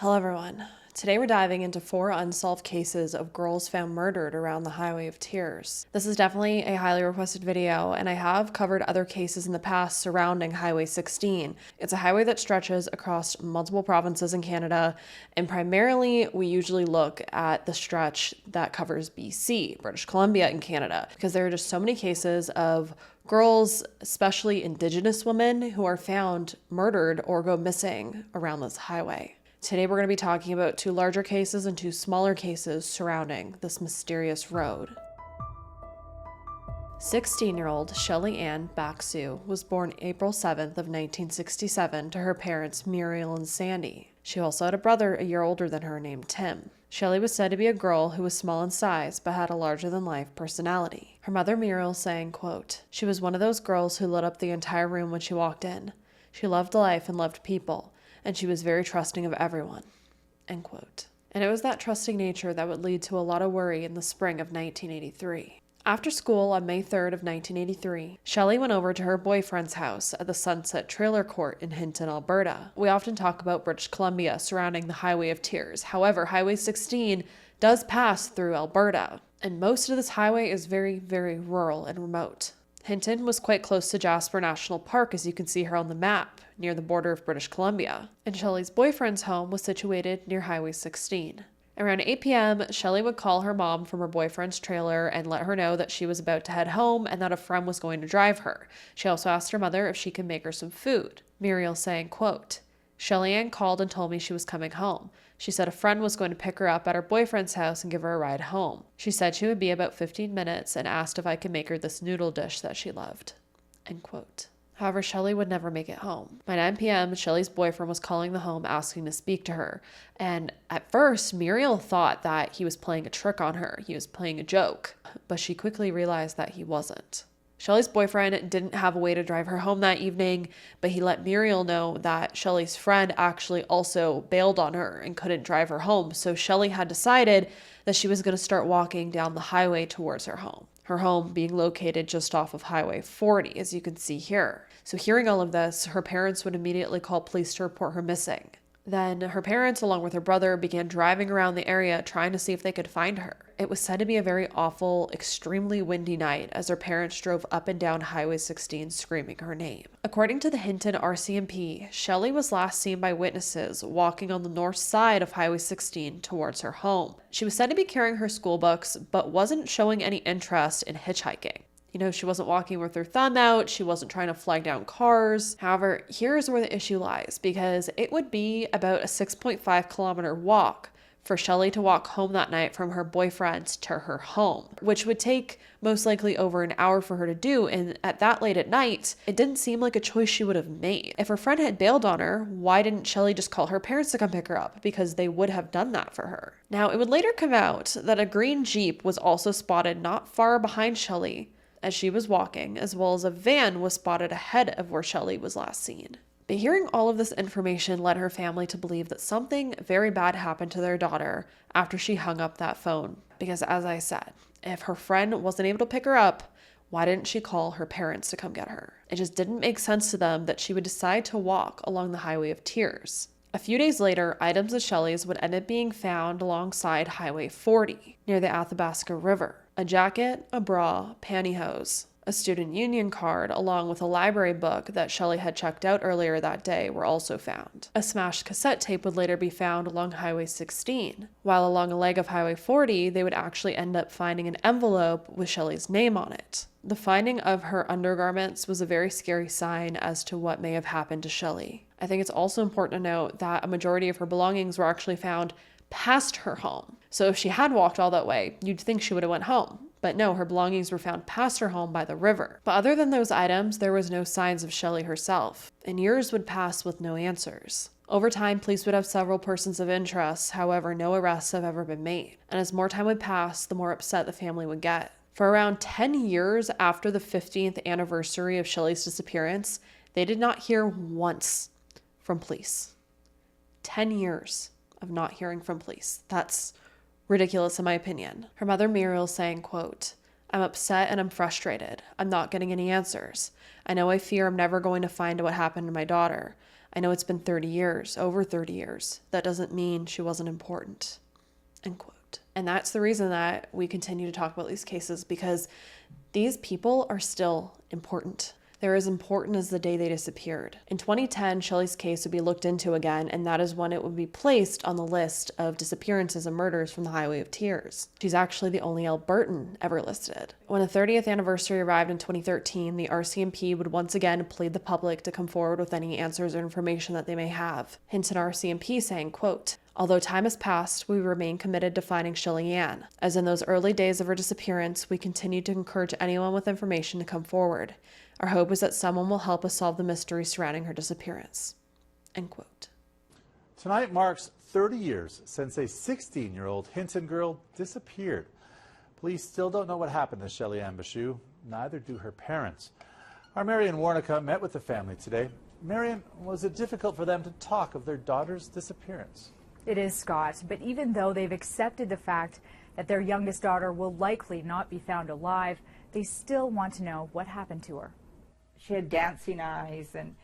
Hello everyone. Today we're diving into 4 unsolved cases of girls found murdered around the Highway of Tears. This is definitely a highly requested video, and I have covered other cases in the past surrounding Highway 16. It's a highway that stretches across multiple provinces in Canada, and primarily we usually look at the stretch that covers BC, British Columbia, and Canada, because there are just so many cases of girls, especially Indigenous women, who are found murdered or go missing around this highway. Today we're going to be talking about 2 larger cases and 2 smaller cases surrounding this mysterious road. 16-year-old Shelley-Anne Bacsu was born April 7th of 1967 to her parents Muriel and Sandy. She also had a brother a year older than her named Tim. Shelley was said to be a girl who was small in size but had a larger-than-life personality. Her mother Muriel saying, quote, "She was one of those girls who lit up the entire room when she walked in. She loved life and loved people, and she was very trusting of everyone," end quote. And it was that trusting nature that would lead to a lot of worry in the spring of 1983. After school on May 3rd of 1983, Shelley went over to her boyfriend's house at the Sunset Trailer Court in Hinton, Alberta. We often talk about British Columbia surrounding the Highway of Tears. However, Highway 16 does pass through Alberta, and most of this highway is very, very rural and remote. Hinton was quite close to Jasper National Park, as you can see here on the map, near the border of British Columbia. And Shelley's boyfriend's home was situated near Highway 16. Around 8 p.m., Shelley would call her mom from her boyfriend's trailer and let her know that she was about to head home and that a friend was going to drive her. She also asked her mother if she could make her some food. Muriel saying, quote, "Shelley-Anne called and told me she was coming home. She said a friend was going to pick her up at her boyfriend's house and give her a ride home. She said she would be about 15 minutes and asked if I could make her this noodle dish that she loved," end quote. However, Shelley would never make it home. By 9 p.m., Shelley's boyfriend was calling the home asking to speak to her. And at first, Muriel thought that he was playing a trick on her. He was playing a joke. But she quickly realized that he wasn't. Shelley's boyfriend didn't have a way to drive her home that evening, but he let Muriel know that Shelley's friend actually also bailed on her and couldn't drive her home. So Shelley had decided that she was going to start walking down the highway towards her home being located just off of Highway 40, as you can see here. So hearing all of this, her parents would immediately call police to report her missing. Then her parents, along with her brother, began driving around the area trying to see if they could find her. It was said to be a very awful, extremely windy night as her parents drove up and down Highway 16 screaming her name. According to the Hinton RCMP, Shelley was last seen by witnesses walking on the north side of Highway 16 towards her home. She was said to be carrying her school books, but wasn't showing any interest in hitchhiking. She wasn't walking with her thumb out. She wasn't trying to flag down cars. However, here's where the issue lies, because it would be about a 6.5-kilometer walk for Shelley to walk home that night from her boyfriend's to her home, which would take most likely over an hour for her to do. And at that late at night, it didn't seem like a choice she would have made. If her friend had bailed on her, why didn't Shelley just call her parents to come pick her up? Because they would have done that for her. Now, it would later come out that a green Jeep was also spotted not far behind Shelley as she was walking, as well as a van was spotted ahead of where Shelley was last seen. But hearing all of this information led her family to believe that something very bad happened to their daughter after she hung up that phone. Because as I said, if her friend wasn't able to pick her up, why didn't she call her parents to come get her? It just didn't make sense to them that she would decide to walk along the Highway of Tears. A few days later, items of Shelley's would end up being found alongside Highway 40, near the Athabasca River. A jacket, a bra, pantyhose, a student union card, along with a library book that Shelley had checked out earlier that day were also found. A smashed cassette tape would later be found along Highway 16, while along a leg of Highway 40, they would actually end up finding an envelope with Shelley's name on it. The finding of her undergarments was a very scary sign as to what may have happened to Shelley. I think it's also important to note that a majority of her belongings were actually found past her home. So if she had walked all that way, you'd think she would have went home. But no, her belongings were found past her home by the river. But other than those items, there was no signs of Shelley herself, and years would pass with no answers. Over time, police would have several persons of interest, however, no arrests have ever been made. And as more time would pass, the more upset the family would get. For around 10 years after the 15th anniversary of Shelley's disappearance, they did not hear once from police. 10 years of not hearing from police. That's ridiculous in my opinion. Her mother Muriel saying, quote, "I'm upset and I'm frustrated. I'm not getting any answers. I know I fear I'm never going to find what happened to my daughter. I know it's been 30 years, over 30 years. That doesn't mean she wasn't important." End quote. And that's the reason that we continue to talk about these cases, because these people are still important. They're as important as the day they disappeared. In 2010, Shelley's case would be looked into again, and that is when it would be placed on the list of disappearances and murders from the Highway of Tears. She's actually the only Albertan ever listed. When the 30th anniversary arrived in 2013, the RCMP would once again plead the public to come forward with any answers or information that they may have. Hint an RCMP saying, quote, "Although time has passed, we remain committed to finding Shelley-Anne. As in those early days of her disappearance, we continue to encourage anyone with information to come forward. Our hope is that someone will help us solve the mystery surrounding her disappearance." End quote. Tonight marks 30 years since a 16-year-old Hinton girl disappeared. Police still don't know what happened to Shelley-Anne Bacsu. Neither do her parents. Our Marion Warnica met with the family today. Marion, was it difficult for them to talk of their daughter's disappearance? It is, Scott, but even though they've accepted the fact that their youngest daughter will likely not be found alive, they still want to know what happened to her. She had dancing eyes, and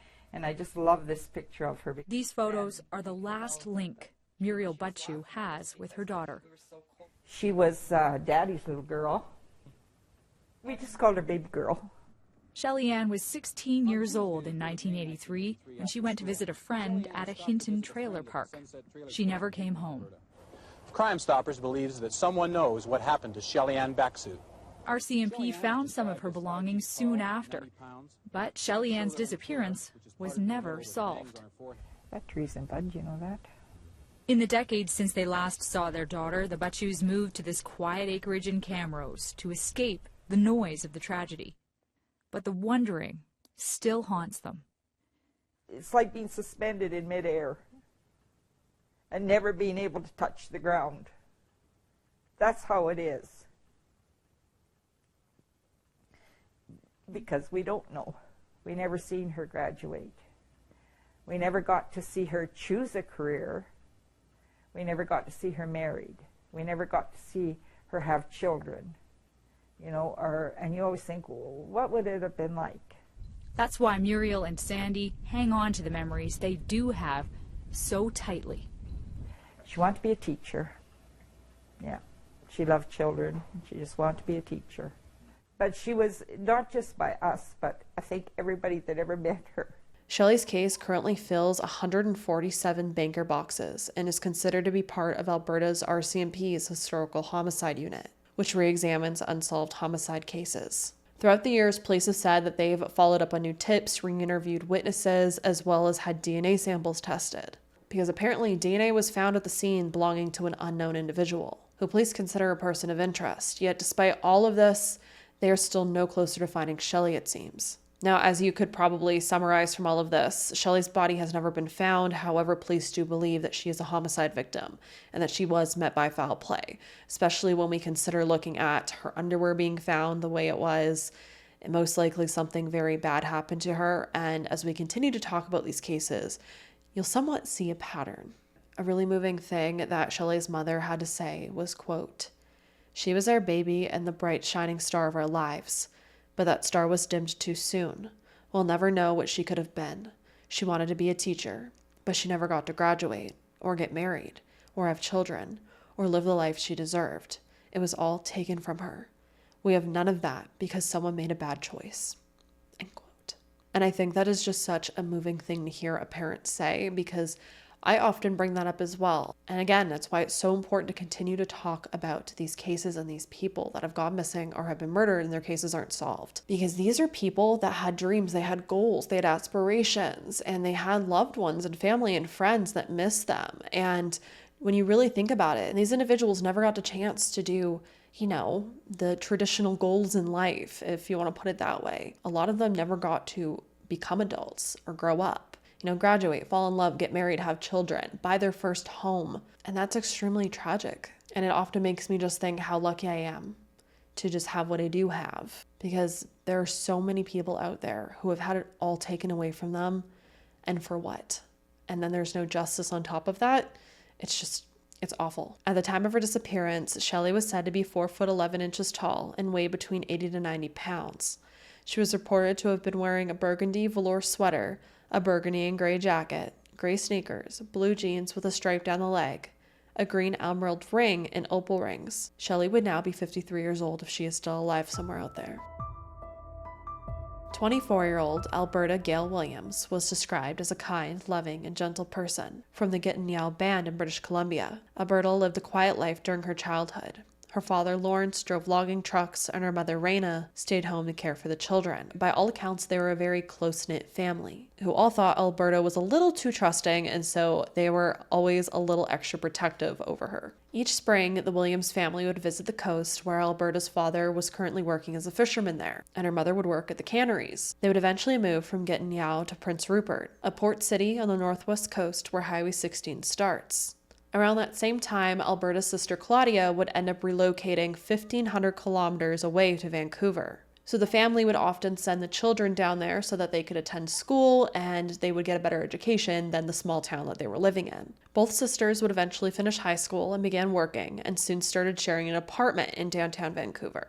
I just love this picture of her. These photos are the last link Muriel Bacsu has with her daughter. She was Daddy's little girl. We just called her baby girl. Shelley-Anne was 16 years old in 1983 when she went to visit a friend at a Hinton trailer park. She never came home. Crime Stoppers believes that someone knows what happened to Shelley-Anne Bacsu. RCMP found some of her belongings soon after, but Shelley-Anne's disappearance was never solved. That tree's in bud, you know that? In the decades since they last saw their daughter, the Bacsus moved to this quiet acreage in Camrose to escape the noise of the tragedy. But the wondering still haunts them. It's like being suspended in midair and never being able to touch the ground. That's how it is. Because we don't know. We never seen her graduate. We never got to see her choose a career. We never got to see her married. We never got to see her have children. You know, and you always think, well, what would it have been like? That's why Muriel and Sandy hang on to the memories they do have so tightly. She wanted to be a teacher. Yeah. She loved children. She just wanted to be a teacher. But she was not just by us, but I think everybody that ever met her. Shelley's case currently fills 147 banker boxes and is considered to be part of Alberta's RCMP's Historical Homicide Unit, which re-examines unsolved homicide cases. Throughout the years, police have said that they've followed up on new tips, re-interviewed witnesses, as well as had DNA samples tested. Because apparently DNA was found at the scene belonging to an unknown individual, who police consider a person of interest. Yet despite all of this, they are still no closer to finding Shelley, it seems. Now, as you could probably summarize from all of this, Shelley's body has never been found. However, police do believe that she is a homicide victim and that she was met by foul play, especially when we consider looking at her underwear being found the way it was. And most likely something very bad happened to her. And as we continue to talk about these cases, you'll somewhat see a pattern. A really moving thing that Shelley's mother had to say was, quote, "She was our baby and the bright shining star of our lives. But that star was dimmed too soon. We'll never know what she could have been. She wanted to be a teacher, but she never got to graduate, or get married, or have children, or live the life she deserved. It was all taken from her. We have none of that because someone made a bad choice." End quote. And I think that is just such a moving thing to hear a parent say, because I often bring that up as well. And again, that's why it's so important to continue to talk about these cases and these people that have gone missing or have been murdered and their cases aren't solved. Because these are people that had dreams, they had goals, they had aspirations, and they had loved ones and family and friends that missed them. And when you really think about it, and these individuals never got the chance to do, you know, the traditional goals in life, if you want to put it that way. A lot of them never got to become adults or grow up. You know, graduate, fall in love, get married, have children, buy their first home. And that's extremely tragic. And it often makes me just think how lucky I am to just have what I do have. Because there are so many people out there who have had it all taken away from them. And for what? And then there's no justice on top of that. It's awful. At the time of her disappearance, Shelley was said to be 4 foot 11 inches tall and weigh between 80 to 90 pounds. She was reported to have been wearing a burgundy velour sweater, a burgundy and gray jacket, gray sneakers, blue jeans with a stripe down the leg, a green emerald ring and opal rings. Shelley would now be 53 years old if she is still alive somewhere out there. 24-year-old Alberta Gail Williams was described as a kind, loving, and gentle person from the Git and Yow band in British Columbia. Alberta lived a quiet life during her childhood. Her father, Lawrence, drove logging trucks, and her mother, Raina, stayed home to care for the children. By all accounts, they were a very close-knit family, who all thought Alberta was a little too trusting, and so they were always a little extra protective over her. Each spring, the Williams family would visit the coast, where Alberta's father was currently working as a fisherman there, and her mother would work at the canneries. They would eventually move from Git and Yow to Prince Rupert, a port city on the northwest coast where Highway 16 starts. Around that same time, Alberta's sister Claudia would end up relocating 1,500 kilometers away to Vancouver. So the family would often send the children down there so that they could attend school and they would get a better education than the small town that they were living in. Both sisters would eventually finish high school and began working, and soon started sharing an apartment in downtown Vancouver.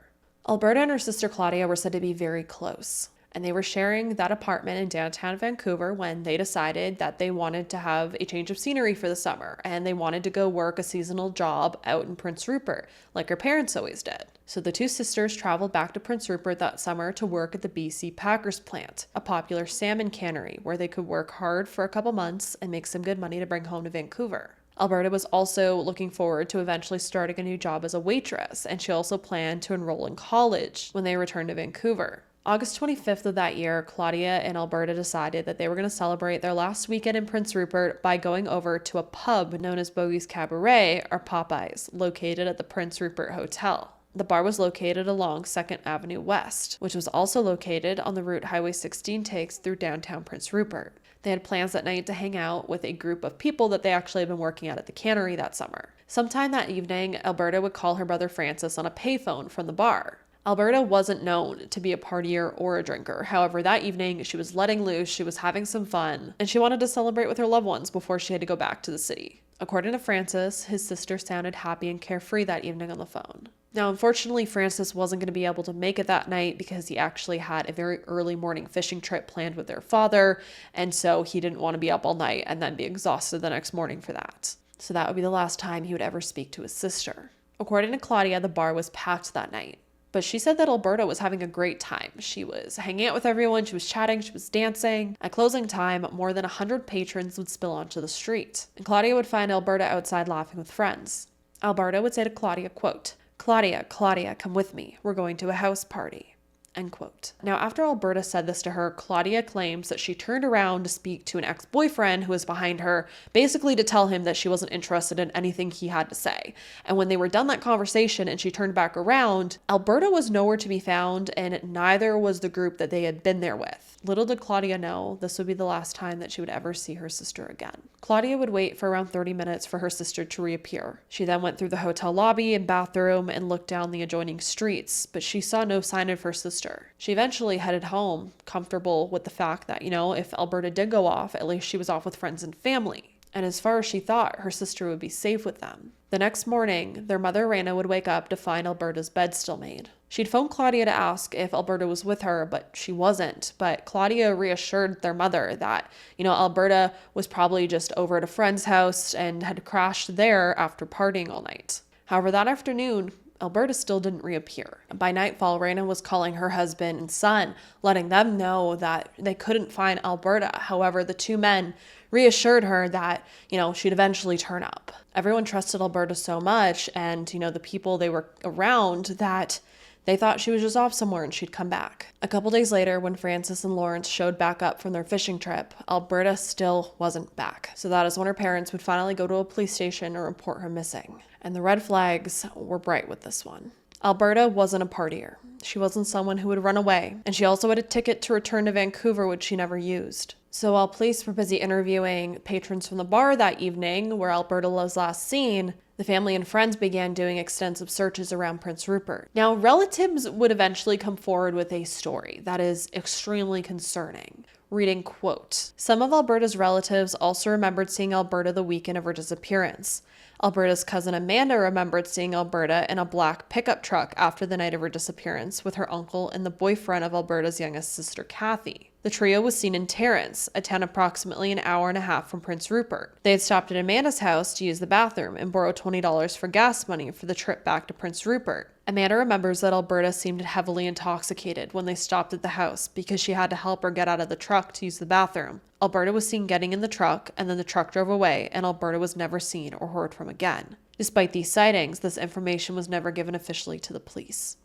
Alberta and her sister Claudia were said to be very close, and they were sharing that apartment in downtown Vancouver when they decided that they wanted to have a change of scenery for the summer, and they wanted to go work a seasonal job out in Prince Rupert, like her parents always did. So the two sisters traveled back to Prince Rupert that summer to work at the BC Packers plant, a popular salmon cannery where they could work hard for a couple months and make some good money to bring home to Vancouver. Alberta was also looking forward to eventually starting a new job as a waitress, and she also planned to enroll in college when they returned to Vancouver. August 25th of that year, Claudia and Alberta decided that they were going to celebrate their last weekend in Prince Rupert by going over to a pub known as Bogey's Cabaret, or Popeyes, located at the Prince Rupert Hotel. The bar was located along 2nd Avenue West, which was also located on the route Highway 16 takes through downtown Prince Rupert. They had plans that night to hang out with a group of people that they actually had been working at the cannery that summer. Sometime that evening, Alberta would call her brother Francis on a payphone from the bar. Alberta wasn't known to be a partier or a drinker. However, that evening, she was letting loose, she was having some fun, and she wanted to celebrate with her loved ones before she had to go back to the city. According to Francis, his sister sounded happy and carefree that evening on the phone. Now, unfortunately, Francis wasn't going to be able to make it that night because he actually had a very early morning fishing trip planned with their father, and so he didn't want to be up all night and then be exhausted the next morning for that. So that would be the last time he would ever speak to his sister. According to Claudia, the bar was packed that night. But she said that Alberta was having a great time. She was hanging out with everyone, she was chatting, she was dancing. At closing time, more than 100 patrons would spill onto the street, and Claudia would find Alberta outside laughing with friends. Alberta would say to Claudia, quote, Claudia, come with me. We're going to a house party." End quote. Now, after Alberta said this to her, Claudia claims that she turned around to speak to an ex-boyfriend who was behind her, basically to tell him that she wasn't interested in anything he had to say. And when they were done that conversation and she turned back around, Alberta was nowhere to be found, and neither was the group that they had been there with. Little did Claudia know this would be the last time that she would ever see her sister again. Claudia would wait for around 30 minutes for her sister to reappear. She then went through the hotel lobby and bathroom and looked down the adjoining streets, but she saw no sign of her sister. She eventually headed home, comfortable with the fact that, if Alberta did go off, at least she was off with friends and family. And as far as she thought, her sister would be safe with them. The next morning, their mother, Raina, would wake up to find Alberta's bed still made. She'd phoned Claudia to ask if Alberta was with her, but she wasn't. But Claudia reassured their mother that, Alberta was probably just over at a friend's house and had crashed there after partying all night. However, that afternoon, Alberta still didn't reappear. By nightfall, Raina was calling her husband and son, letting them know that they couldn't find Alberta. However, the two men reassured her that, she'd eventually turn up. Everyone trusted Alberta so much, and, the people they were around, that they thought she was just off somewhere and she'd come back. A couple days later, when Francis and Lawrence showed back up from their fishing trip, Alberta still wasn't back. So that is when her parents would finally go to a police station to report her missing. And the red flags were bright with this one. Alberta wasn't a partier. She wasn't someone who would run away. And she also had a ticket to return to Vancouver, which she never used. So while police were busy interviewing patrons from the bar that evening, where Alberta was last seen, the family and friends began doing extensive searches around Prince Rupert. Now, relatives would eventually come forward with a story that is extremely concerning. Reading, quote, "Some of Alberta's relatives also remembered seeing Alberta the weekend of her disappearance. Alberta's cousin Amanda remembered seeing Alberta in a black pickup truck after the night of her disappearance with her uncle and the boyfriend of Alberta's youngest sister, Kathy. The trio was seen in Terrence, a town approximately an hour and a half from Prince Rupert. They had stopped at Amanda's house to use the bathroom and borrow $20 for gas money for the trip back to Prince Rupert. Amanda remembers that Alberta seemed heavily intoxicated when they stopped at the house because she had to help her get out of the truck to use the bathroom. Alberta was seen getting in the truck, and then the truck drove away, and Alberta was never seen or heard from again. Despite these sightings, this information was never given officially to the police.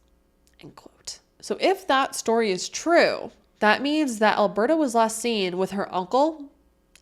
End quote. So if that story is true, that means that Alberta was last seen with her uncle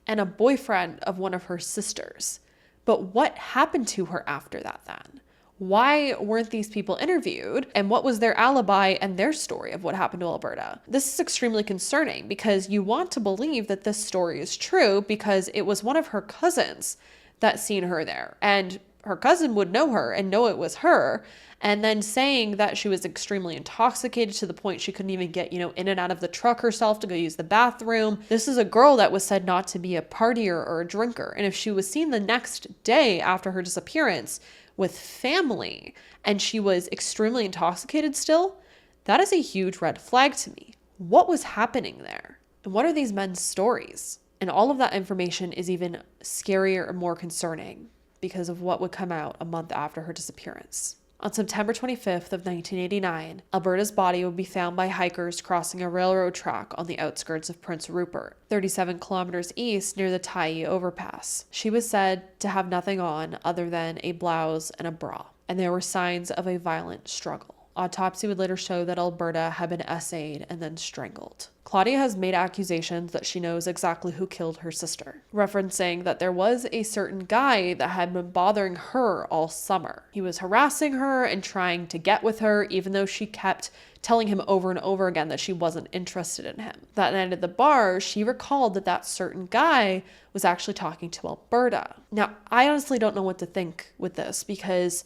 and a boyfriend of one of her sisters. But what happened to her after that then? Why weren't these people interviewed? And what was their alibi and their story of what happened to Alberta? This is extremely concerning because you want to believe that this story is true because it was one of her cousins that seen her there. And her cousin would know her and know it was her. And then saying that she was extremely intoxicated to the point she couldn't even get, in and out of the truck herself to go use the bathroom. This is a girl that was said not to be a partier or a drinker. And if she was seen the next day after her disappearance with family and she was extremely intoxicated still, that is a huge red flag to me. What was happening there? And what are these men's stories? And all of that information is even scarier and more concerning because of what would come out a month after her disappearance. On September 25th of 1989, Alberta's body would be found by hikers crossing a railroad track on the outskirts of Prince Rupert, 37 kilometers east near the Tyee overpass. She was said to have nothing on other than a blouse and a bra, and there were signs of a violent struggle. Autopsy would later show that Alberta had been essayed and then strangled. Claudia has made accusations that she knows exactly who killed her sister, referencing that there was a certain guy that had been bothering her all summer. He was harassing her and trying to get with her, even though she kept telling him over and over again that she wasn't interested in him. That night at the bar, she recalled that that certain guy was actually talking to Alberta. Now, I honestly don't know what to think with this because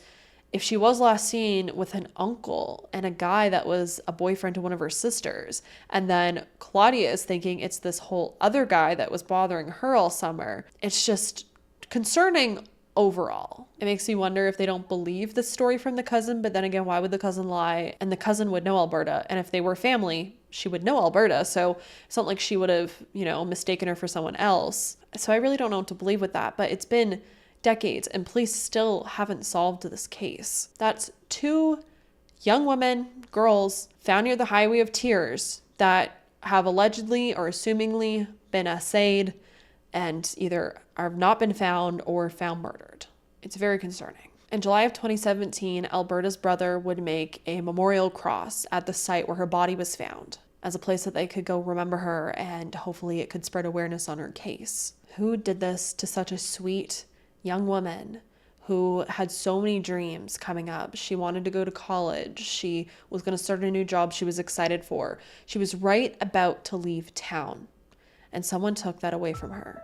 if she was last seen with an uncle and a guy that was a boyfriend to one of her sisters, and then Claudia is thinking it's this whole other guy that was bothering her all summer, it's just concerning overall. It makes me wonder if they don't believe the story from the cousin, but then again, why would the cousin lie? And the cousin would know Alberta, and if they were family, she would know Alberta, so it's not like she would have, mistaken her for someone else. So I really don't know what to believe with that, but it's been decades and police still haven't solved this case. That's 2 young women, girls, found near the Highway of Tears that have allegedly or assumingly been essayed and either have not been found or found murdered. It's very concerning. In July of 2017, Alberta's brother would make a memorial cross at the site where her body was found as a place that they could go remember her and hopefully it could spread awareness on her case. Who did this to such a sweet young woman who had so many dreams coming up? She wanted to go to college. She was going to start a new job she was excited for. She was right about to leave town, and someone took that away from her.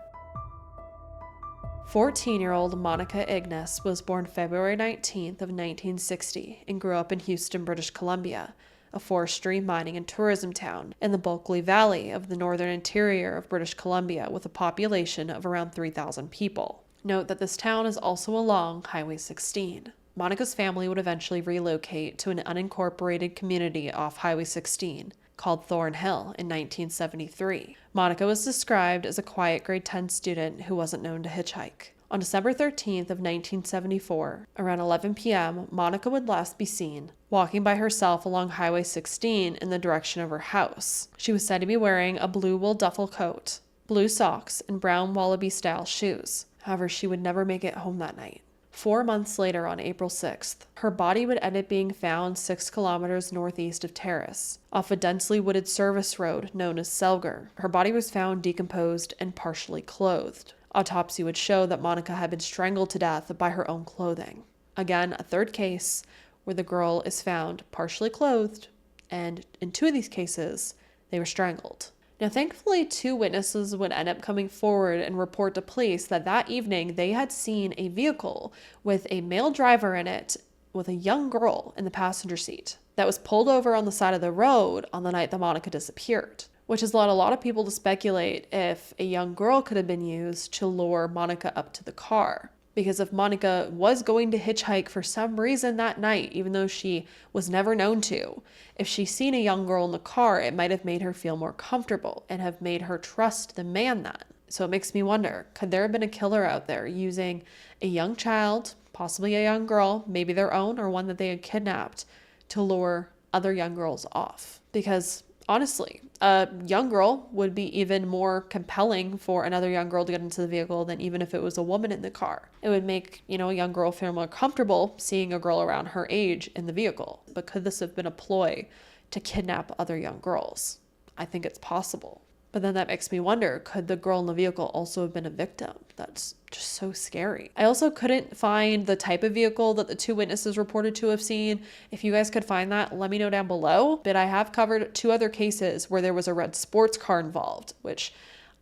14-year-old Monica Ignas was born February 19th of 1960 and grew up in Houston, British Columbia, a forestry, mining, and tourism town in the Bulkley Valley of the northern interior of British Columbia with a population of around 3,000 people. Note that this town is also along Highway 16. Monica's family would eventually relocate to an unincorporated community off Highway 16 called Thornhill in 1973. Monica was described as a quiet grade 10 student who wasn't known to hitchhike. On December 13th of 1974, around 11 p.m., Monica would last be seen walking by herself along Highway 16 in the direction of her house. She was said to be wearing a blue wool duffel coat, blue socks, and brown wallaby-style shoes. However, she would never make it home that night. 4 months later, on April 6th, her body would end up being found 6 kilometers northeast of Terrace, off a densely wooded service road known as Selger. Her body was found decomposed and partially clothed. Autopsy would show that Monica had been strangled to death by her own clothing. Again, a third case where the girl is found partially clothed, and in 2 of these cases, they were strangled. Now, thankfully, 2 witnesses would end up coming forward and report to police that evening they had seen a vehicle with a male driver in it with a young girl in the passenger seat that was pulled over on the side of the road on the night that Monica disappeared, which has led a lot of people to speculate if a young girl could have been used to lure Monica up to the car, Because if Monica was going to hitchhike for some reason that night, even though she was never known to, if she's seen a young girl in the car, it might have made her feel more comfortable and have made her trust the man then. So it makes me wonder, could there have been a killer out there using a young child, possibly a young girl, maybe their own or one that they had kidnapped, to lure other young girls off? Because honestly, a young girl would be even more compelling for another young girl to get into the vehicle than even if it was a woman in the car. It would make, a young girl feel more comfortable seeing a girl around her age in the vehicle. But could this have been a ploy to kidnap other young girls? I think it's possible. But then that makes me wonder, could the girl in the vehicle also have been a victim? That's just so scary. I also couldn't find the type of vehicle that the two witnesses reported to have seen. If you guys could find that, let me know down below. But I have covered 2 other cases where there was a red sports car involved, which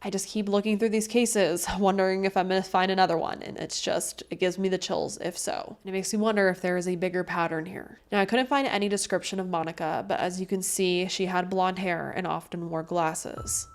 I just keep looking through these cases, wondering if I'm going to find another one. And it gives me the chills if so. And it makes me wonder if there is a bigger pattern here. Now, I couldn't find any description of Monica, but as you can see, she had blonde hair and often wore glasses.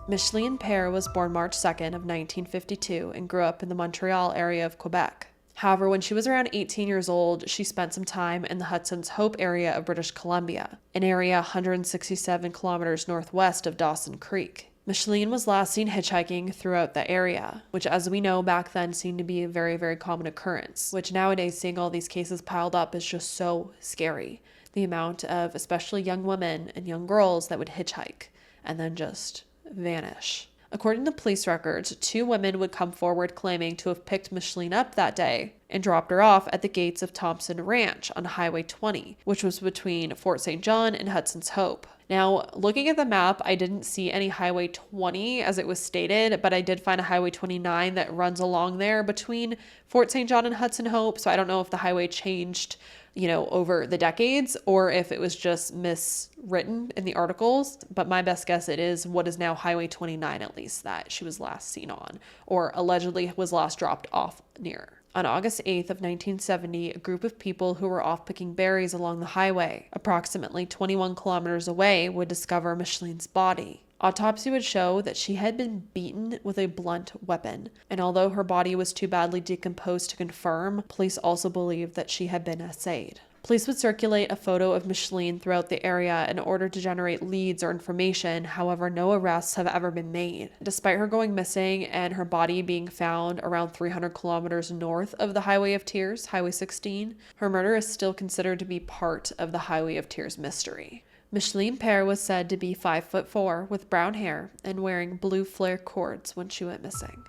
Micheline Pare was born March 2nd of 1952 and grew up in the Montreal area of Quebec. However, when she was around 18 years old, she spent some time in the Hudson Hope area of British Columbia, an area 167 kilometers northwest of Dawson Creek. Micheline was last seen hitchhiking throughout the area, which as we know back then seemed to be a very, very common occurrence, which nowadays seeing all these cases piled up is just so scary. The amount of especially young women and young girls that would hitchhike and then just vanish. According to police records, 2 women would come forward claiming to have picked Micheline up that day and dropped her off at the gates of Thompson Ranch on Highway 20, which was between Fort St. John and Hudson's Hope. Now, looking at the map, I didn't see any Highway 20 as it was stated, but I did find a Highway 29 that runs along there between Fort St. John and Hudson Hope. So I don't know if the highway changed over the decades or if it was just miswritten in the articles. But my best guess it is what is now Highway 29, at least, that she was last seen on or allegedly was last dropped off near. On August 8th of 1970, a group of people who were off picking berries along the highway, approximately 21 kilometers away, would discover Micheline's body. Autopsy would show that she had been beaten with a blunt weapon, and although her body was too badly decomposed to confirm, police also believed that she had been assayed. Police would circulate a photo of Micheline throughout the area in order to generate leads or information. However, no arrests have ever been made. Despite her going missing and her body being found around 300 kilometers north of the Highway of Tears, Highway 16, her murder is still considered to be part of the Highway of Tears mystery. Micheline Pare was said to be 5'4" with brown hair and wearing blue flare cords when she went missing.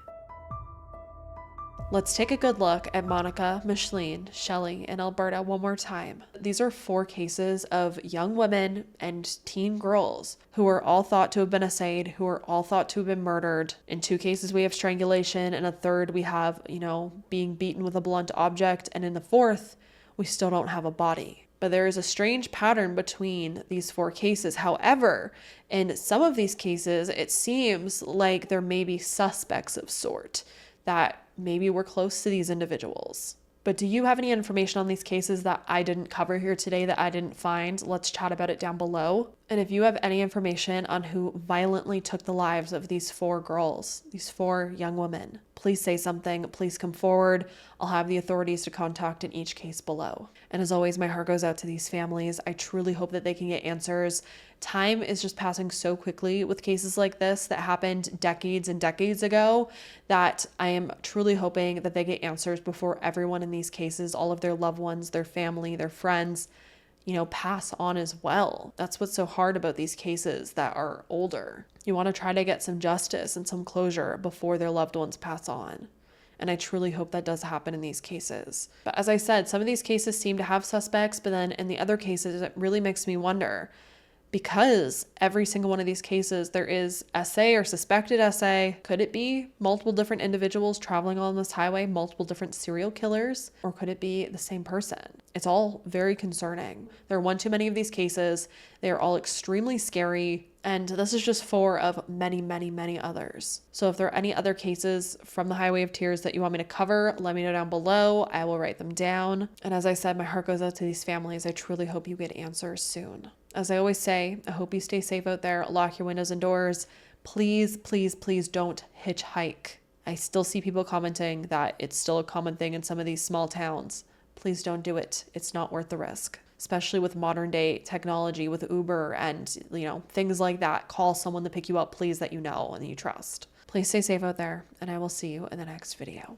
Let's take a good look at Monica, Micheline, Shelley, and Alberta one more time. These are 4 cases of young women and teen girls who are all thought to have been assayed, who are all thought to have been murdered. In 2 cases, we have strangulation, and a third we have, being beaten with a blunt object, and in the 4th, we still don't have a body. But there is a strange pattern between these 4 cases. However, in some of these cases, it seems like there may be suspects of sort that maybe we're close to these individuals. But do you have any information on these cases that I didn't cover here today that I didn't find? Let's chat about it down below. And if you have any information on who violently took the lives of these 4 girls, these 4 young women, please say something. Please come forward. I'll have the authorities to contact in each case below. And as always, my heart goes out to these families. I truly hope that they can get answers. Time is just passing so quickly with cases like this that happened decades and decades ago that I am truly hoping that they get answers before everyone in these cases, all of their loved ones, their family, their friends, pass on as well. That's what's so hard about these cases that are older. You want to try to get some justice and some closure before their loved ones pass on. And I truly hope that does happen in these cases. But as I said, some of these cases seem to have suspects, but then in the other cases, it really makes me wonder, because every single one of these cases, there is SA or suspected SA. Could it be multiple different individuals traveling on this highway, multiple different serial killers? Or could it be the same person? It's all very concerning. There are one too many of these cases. They are all extremely scary. And this is just 4 of many, many, many others. So if there are any other cases from the Highway of Tears that you want me to cover, let me know down below. I will write them down. And as I said, my heart goes out to these families. I truly hope you get answers soon. As I always say, I hope you stay safe out there. Lock your windows and doors. Please, please, please don't hitchhike. I still see people commenting that it's still a common thing in some of these small towns. Please don't do it. It's not worth the risk, especially with modern day technology with Uber and, things like that. Call someone to pick you up, please, that you know and you trust. Please stay safe out there, and I will see you in the next video.